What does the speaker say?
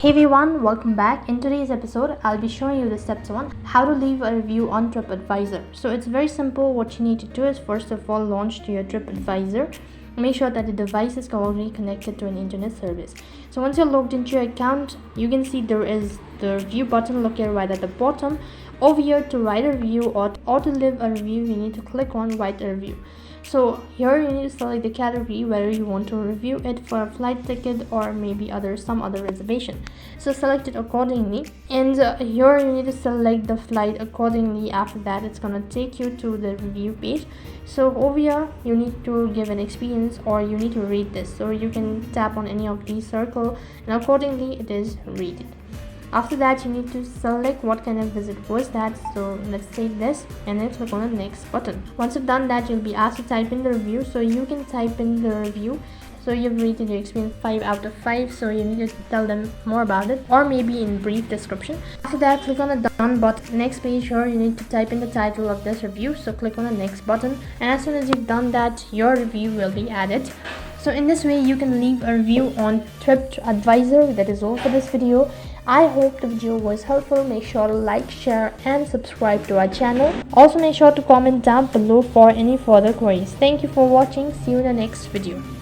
Hey everyone, welcome back. In today's episode, I'll be showing you the steps on how to leave a review on Tripadvisor. So it's very simple. What you need to do is first of all launch to your Tripadvisor. Make sure that the device is already connected to an internet service. So once you're logged into your account, you can see there is the review button located right at the bottom. Over here to write a review or to leave a review, you need to click on write a review. So here you need to select the category whether you want to review it for a flight ticket or maybe some other reservation. So select it accordingly, and here you need to select the flight accordingly. After that, it's gonna take you to the review page. So over here you need to give an experience or you need to rate this. So you can tap on any of these circle and accordingly it is rated. After that, you need to select what kind of visit was that. So let's take this and then click on the next button. Once you've done that, you'll be asked to type in the review. So you can type in the review. So you've rated your experience 5 out of 5. So you need to tell them more about it or maybe in brief description. After that, click on the done button. Next page here, you need to type in the title of this review. So click on the next button. And as soon as you've done that, your review will be added. So in this way, you can leave a review on Tripadvisor. That is all for this video. I hope the video was helpful. Make sure to like, share and subscribe to our channel. Also make sure to comment down below for any further queries. Thank you for watching. See you in the next video.